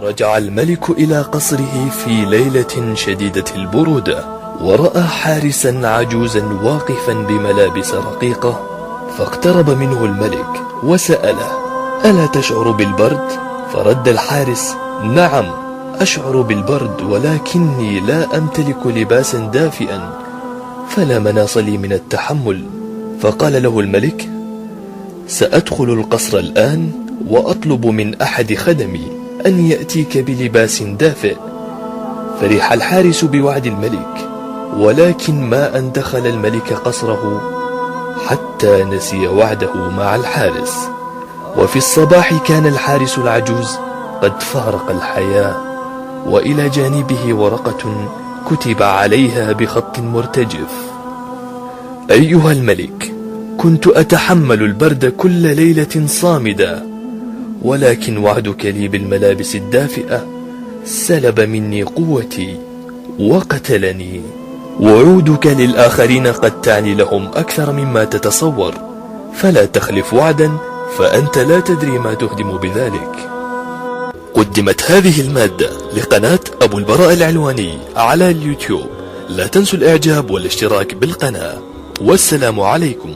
رجع الملك إلى قصره في ليلة شديدة البرودة، ورأى حارسا عجوزا واقفا بملابس رقيقة، فاقترب منه الملك وسأله: ألا تشعر بالبرد؟ فرد الحارس: نعم أشعر بالبرد، ولكني لا أمتلك لباسا دافئا، فلا مناص لي من التحمل. فقال له الملك: سأدخل القصر الآن وأطلب من أحد خدمي أن يأتيك بلباس دافئ. فرح الحارس بوعد الملك، ولكن ما أن دخل الملك قصره حتى نسي وعده مع الحارس. وفي الصباح كان الحارس العجوز قد فارق الحياة، وإلى جانبه ورقة كتب عليها بخط مرتجف: أيها الملك، كنت أتحمل البرد كل ليلة صامدة، ولكن وعدك لي بالملابس الدافئة سلب مني قوتي وقتلني. وعودك للآخرين قد تعني لهم أكثر مما تتصور، فلا تخلف وعدا، فأنت لا تدري ما تهدم بذلك. قدمت هذه المادة لقناة أبو البراء العلواني على اليوتيوب. لا تنسوا الإعجاب والاشتراك بالقناة، والسلام عليكم.